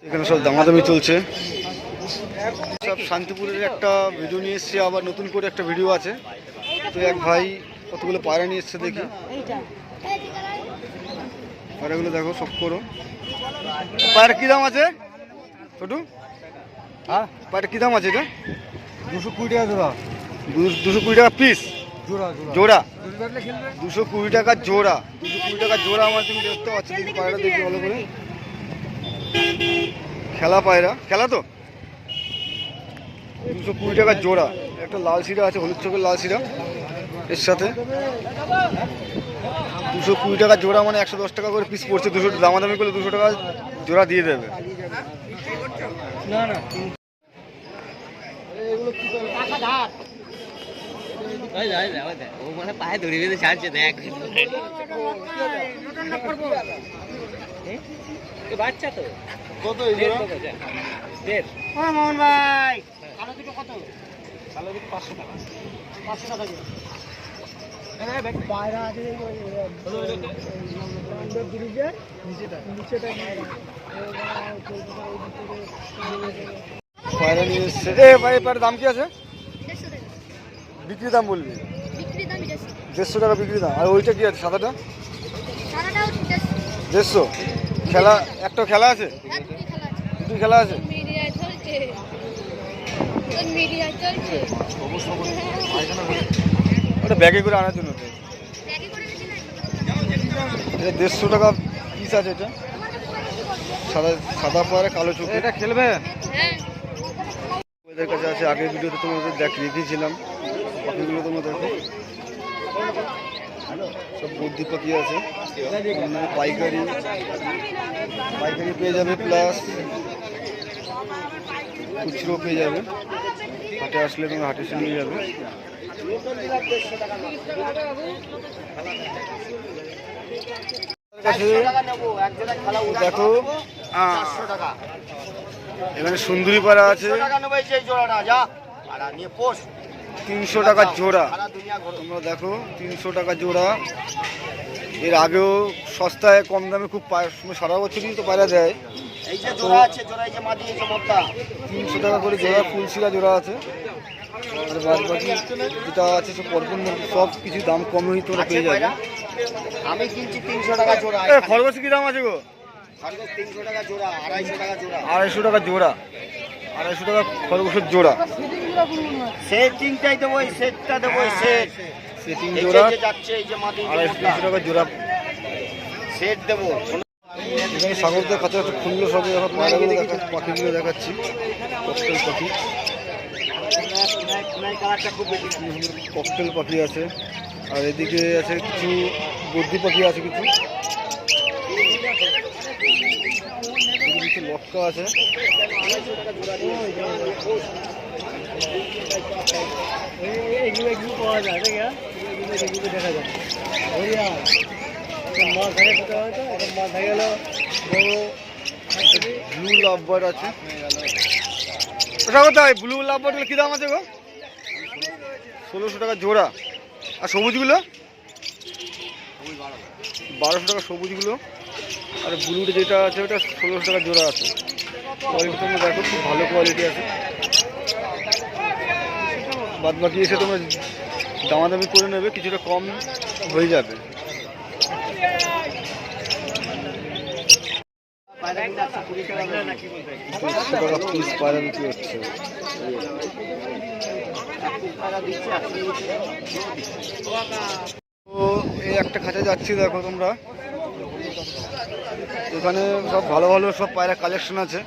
এখানে সব দামাদামি চলছে। সব শান্তিপুরের একটা ভিডিও নিয়ে এসছে, আবার নতুন করে একটা ভিডিও আছে। তো এক ভাই কতগুলো পায়রা নিয়ে এসছে, দেখি পায়রাগুলো দেখো সব করো। পায়রা কী দাম আছে ছোটু? হ্যাঁ, পায়রা কী দাম আছে? এটা 220 টাকা জোড়া। 220 টাকা পিস জোড়া? 220 টাকা জোড়া। 220 টাকা জোড়া আমার তুমি দেখতে পাচ্ছি। দেখি পায়রা দেখি ভালো করে। খেলা পায়রা, খেলা তো 220 টাকা জোড়া। একটা লাল শিরা আছে, হলুদ চোখের লাল শিরা এর সাথে। 220 টাকা জোড়া মানে 110 টাকা করে পিস পড়ছে। 200 দামাদামি করলে 200 টাকা জোড়া দিয়ে দেবে। পায়ে ধরে বেঁধে ছাড়ছে, দেখ বাচ্চা তো কত? মোহন ভাই কালো দুটো কত? কালো দুটো 500 টাকা। 500 টাকা পায়রা আছে পায়রা নিয়ে এসছে। এ ভাই পায়রার দাম কি আছে? বিক্রি দাম বলবি? 150 টাকা বিক্রি দাম। আর ওইটা কি আছে সাদাটা? 150। খেলা একটা খেলা আছে? দুটি খেলা আছে। ওটা ব্যাগে করে আনার জন্য। এটা 150 টাকা পিস আছে। এটা সাদা সাদা পায়রা, কালো চোখ। এটা খেলবে? ওদের কাছে আছে। আগের ভিডিওতে তোমাদের দেখিয়েছিলাম পাখিগুলো, তোমরা দেখো সব বুদ্ধি পাখি আছে। পাইকারি পেয়ে যাবে, প্লাস খুচরো পেয়ে যাবে। হাটে আসলে তোমরা হাটে এসে নিয়ে যাবে। দেখো এখানে সুন্দরী পায়রা আছে, 300 টাকা জোড়া। তোমরা দেখো 300 টাকা জোড়া। এর আগেও সস্তায় কম দামে খুব সারা বছরই তো পায়রা দেয়। 300 টাকা করে জোড়া, ফুলশিরা জোড়া আছে। আর বাদ বাকি যেটা আছে সব পরপূর্ণ, সব কিছু দাম কমই তোমরা পেয়ে যাবে। আমি কিনছি 300 টাকা জোড়া। খরগোশের কি দাম আছে গো? 300 টাকা জোড়া, 250 টাকা জোড়া। 250 টাকা জোড়া। 250 টাকা খরগোশের জোড়া। সেটিংটাই দেবো, এই সেটটা দেবো, এই সেট। সেটিং জোড়া যাচ্ছে, এই যে মাদি 250 টাকা জোড়া সেট দেবো। এখানে সাগরদের কাছে একটা খুললো সব পায়রাগুলো পাখিগুলো দেখাচ্ছি। ককটেল পাখি, ককটেল পাখি আছে। আর এদিকে আছে কিছু বদ্রি পাখি আছে, কিছু লটকা আছে। ব্লু লাভবার্ড আছে। ওটা কোথায়? ব্লু লাভবার্ড কি দাম আছে গো? 1600 টাকা জোড়া। আর সবুজগুলো 1200 টাকা সবুজগুলো। আর ব্লুটা যেটা আছে ওটা 1600 টাকা জোড়া আছে। কোয়ালিটি তোমরা দেখো, খুব ভালো কোয়ালিটি আছে। বাদ বাকি এসে তোমরা দামাদামি করে নেবে, কিছুটা কম হয়ে যাবে। পিস পায়রা বিক্রি হচ্ছে। তো এই একটা খাঁচা যাচ্ছি, দেখো তোমরা এখানে সব ভালো ভালো সব পায়রা কালেকশন আছে।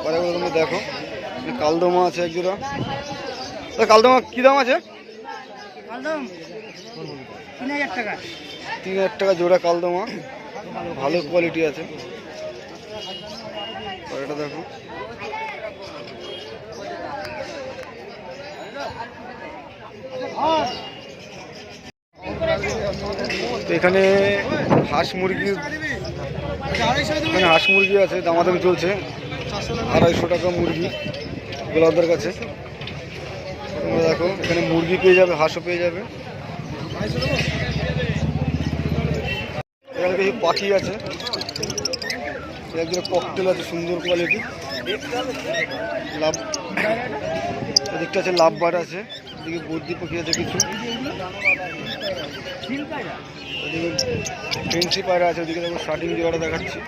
পায়রাগুলো তোমরা দেখো। কালদমা আছে এক জোড়া। কালদমা কি দাম আছে? 3000 টাকা জোড়া কালদমা, ভালো কোয়ালিটি আছে। পায়রাটা দেখো। এখানে হাঁস মুরগি আছে, দামাদামি চলছে। 250 টাকা মুরগি গোলাপদের কাছে। তোমরা দেখো এখানে মুরগি পেয়ে যাবে, হাঁসও পেয়ে যাবে। এখানে কিছু পাখি আছে। একজন ককটেল আছে, সুন্দর কোয়ালিটি। লাভ ওদিকটা আছে, লাভ বার আছে, ওদিকে বদ্যি পাখি আছে কিছু, ওদিকে ফেন্সি পায়রা আছে, ওদিকে দেখো স্টার্টিং জোড়াটা দেখাচ্ছি।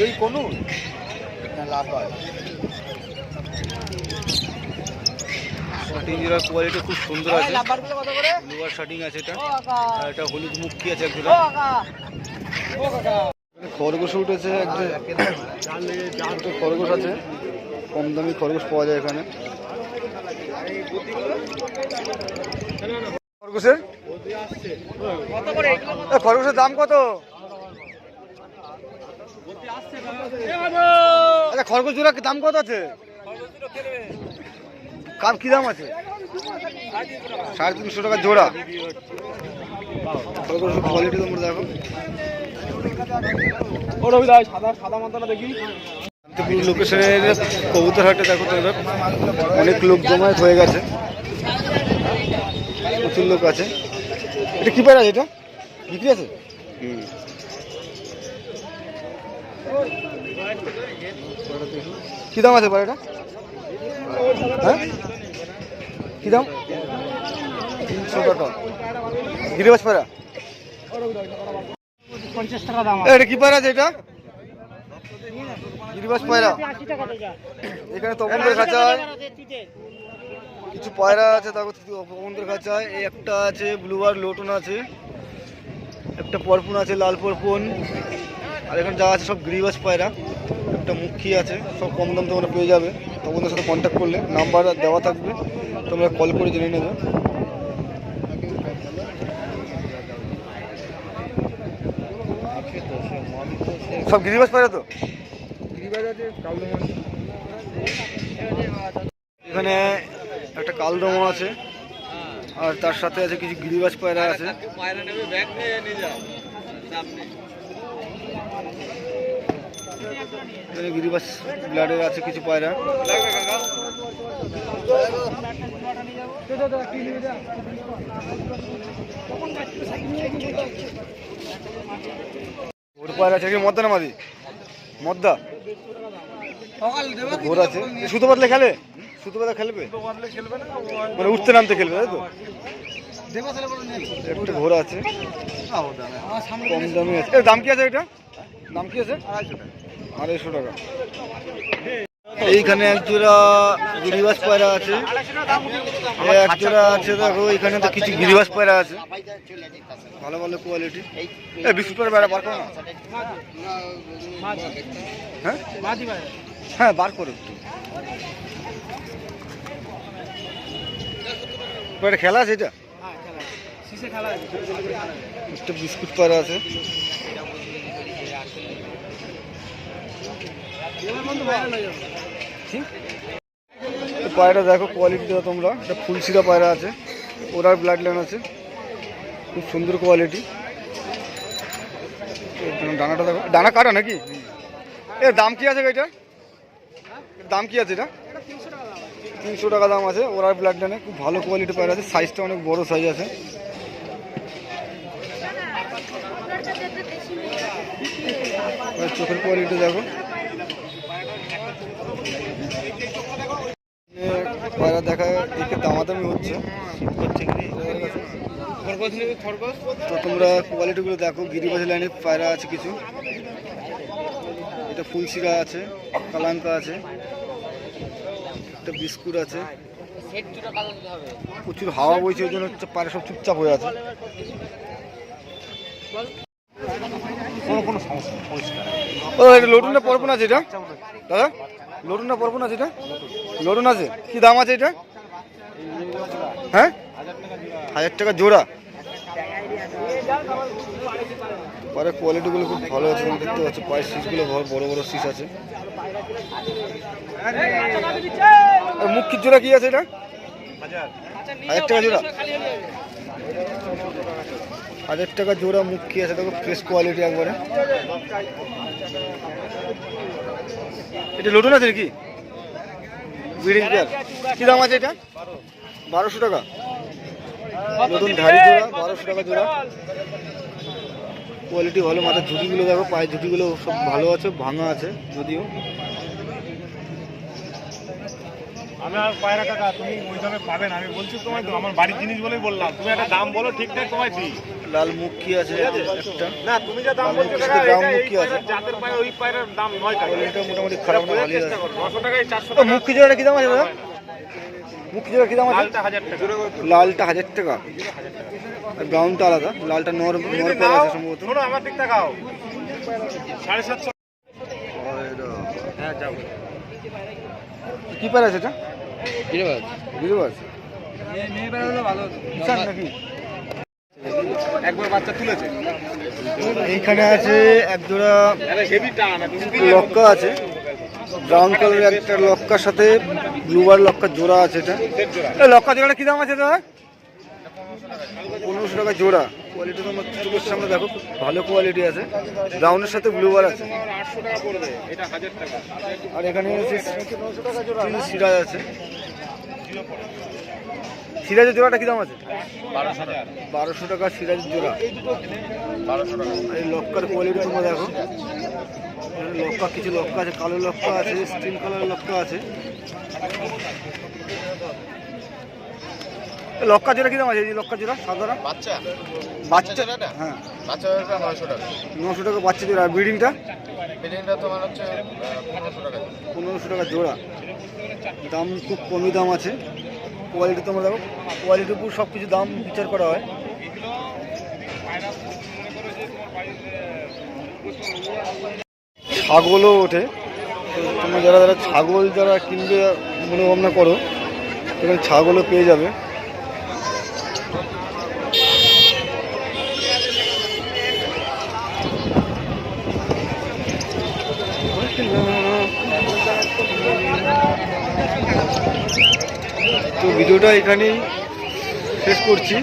এই কোনো লাভ হয়। শার্টিং জোড়ার কোয়ালিটি খুব সুন্দর আছে, লোয়ার শার্টিং আছে এটা, আর এটা হলুদ মুখী আছে এক জোড়া। খরগোশ উঠেছে, একটা খরগোশ আছে, কম দামি খরগোশ পাওয়া যায় এখানে। খরগোশের খরগোশের দাম কত? আচ্ছা খরগোশ জোড়া দাম কত আছে? কি দাম আছে? 350 টাকা জোড়া। খরগোশের কোয়ালিটি তোমরা দেখো। লোকেশনের কবুতর হাটে দেখো তোমরা, অনেক লোক জমায়েত হয়ে গেছে, প্রচুর লোক আছে। এটা কি পায়রা? এটা বিক্রি আছে? কি দাম আছে পায়রাটা? হ্যাঁ কি দাম? 300 টাকা। গিরিবাস পায়রা? 50 টাকা দাম। এটা কি পায়রা আছে? এটা গিরিবাস পায়রা। এখানে তপনদের খাঁচায় কিছু পায়রা আছে, দেখো তপনদের খাঁচায়। এই একটা আছে ব্লুবার লোটন আছে, একটা পরপুন আছে, লাল পরপুন, আর এখানে যা আছে সব গিরিবাস পায়রা। একটা মুখী আছে, সব কম দাম তোমরা পেয়ে যাবে। তোমাদের সাথে কন্ট্যাক্ট করলে নাম্বার দেওয়া থাকবে, তোমরা কল করে জেনে নেবে। সব গিরিবাস পায়রা তো? এখানে একটা কালদমা আছে, আর তার সাথে আছে কিছু গিরিবাস পায়রা আছে। এখানে গিরিবাস ব্লাডের আছে কিছু পায়রা। ঘোর পায়রা আছে কি? মদ্দা না মাদি? মদ্দা ঘোর আছে। সুতো পাতলে খেলে? সুতো পাতা খেলবে মানে উঠতে নামতে খেলবে, তাই তো? একটা ঘোর আছে, কম দামি আছে। এর দাম কি আছে? এটা দাম কি আছে? 250 টাকা। এইখানে এক জোড়া গিরিবাস পায়রা আছে, এক জোড়া আছে। দেখো এখানে তো কিছু গিরিবাস পায়রা আছে, ভালো ভালো কোয়ালিটি। বিস্কুট পায়রা বেড়া বার করো না। হ্যাঁ হ্যাঁ বার করো একটু। খেলা আছে এটা? একটা বিস্কুট পায়রা আছে। পায়রা দেখো কোয়ালিটিটা তোমরা, একটা ফুলশিরা পায়রা আছে, ওরার ব্লাড লাইন আছে, খুব সুন্দর কোয়ালিটি। ডানাটা দেখো, ডানা কাটা নাকি? এর দাম কি আছে? এটার দাম কি আছে? এটা 300 টাকা দাম আছে। ওরার ব্লাড লাইনে খুব ভালো কোয়ালিটি পায়রা আছে, সাইজটা অনেক বড় সাইজ আছে। চোখের কোয়ালিটি দেখো। পায়রা দেখা দেখে দামাদামি হচ্ছে, তো তোমরা কোয়ালিটিগুলো দেখো। গিরিবাস লাইনে পায়রা আছে কিছু, এটা ফুলশিরা আছে, কালাঙ্কা আছে, একটা বিস্কুট আছে। প্রচুর হাওয়া বইছে, ওই জন্য পায়রা সব চুপচাপ হয়ে আছে। ও এটা লোটন না পরপুন আছে? এটা দাদা লোটন না পরপুন আছে? এটা লোটন আছে। কি দাম আছে এটা? হ্যাঁ 1000 টাকা জোড়া। পায়রা কোয়ালিটিগুলো খুব ভালো আছে, তুমি দেখতে পাচ্ছ। পায়ের সিসগুলো বড় বড় সিস আছে। আর মুখির জোড়া কি আছে? এটা 1000 টাকা জোড়া। 1000 টাকা জোড়া মুখী আছে, দেখো ফ্রেশ কোয়ালিটি একবারে। এটা লোটন আছে নাকি? ব্রিডিং পেয়ার কী দাম আছে এটা? 1200 টাকা। নতুন ধাড়ি জোড়া 1200 টাকা জোড়া। কোয়ালিটি ভালো, মাথার ঝুঁটিগুলো দেখো, পায়ের ঝুঁটিগুলো সব ভালো আছে, ভাঙা আছে যদিও। আমার পায়রা কাকা তুমি ওই দামে পাবে না, আমি বলছি তোমায় তো আমার বাড়ির জিনিস বলেই বললাম, তুমি একটা দাম বলো ঠিকঠাক তোমায় দিই। লাল মুখী আছে একটা, না তুমি যা দাম বলছো কাকা, দাম এটা এই মুখী আছে, পায়রার জাতের পায়রা, ওই পায়রার দাম নয় টাকা। কোয়ালিটিটা মোটামুটি খারাপ না, ভালোই আছে। 900 টাকায় 400 ও টাকা। মুখী জোড়াটা কী দাম আছে দাদা? মুখী জোড়া কী দাম আছে? লালটা 1000 টাকা। লালটা 1000 টাকা, আর ব্রাউনটা আলাদা। লালটা নর পেয়ার আছে সম্ভবত। শোনো আমার দিক তাকাও, 750। হ্যাঁ যাও। কি পেয়ার আছে এটা? গিরিবাজ কিষান নাকি? একবার বাচ্চা তুলেছে। এইখানে আছে এক জোড়া আরে হেভি টান, তুমি লক্কা আছে, ব্রাউন কালারের একটা লক্কার সাথে ব্লুবার লক্কার জোড়া আছে। এটা এই লক্কা জোড়াটা কী দাম আছে দাদা? 1500 টাকা জোড়া। কোয়ালিটি তোমার চোখের সামনে দেখো, খুব ভালো কোয়ালিটি আছে। ব্রাউনের সাথে ব্লুবার আছে। 800 টাকা পড়বে, এটা 1000 টাকা। আর এখানে সিরাজ আছে। সিরাজের জোড়াটা কী দাম আছে? 1200 টাকা সিরাজের জোড়া। 1200 টাকা। এই লক্কার কোয়ালিটি তোমরা দেখো, এখানে লক্কা, কিছু লক্কা আছে, কালো লক্কা আছে, স্টিল কালার লক্কা আছে। এই লক্কা জোড়া কী দাম আছে? এই যে লক্কা জোড়া সাধারণ বাচ্চা বাচ্চা, জোড়াটা? হ্যাঁ বাচ্চাটা 900 টাকা। 900 টাকা বাচ্চা জোড়া। আর ব্রিডিংটা বিল্ডিংটা তোমার হচ্ছে 1500 টাকা। 1500 টাকা জোড়া। দাম খুব কমই দাম আছে। কোয়ালিটি তোমরা দেখো, কোয়ালিটির উপর সব কিছু দাম বিচার করা হয়। ছাগলও ওঠে, তো তোমরা যারা যারা ছাগল যারা কিনবে মনে ভাবনা করো, এখানে ছাগলও পেয়ে যাবে। তো ভিডিওটা এখানেই শেষ করছি।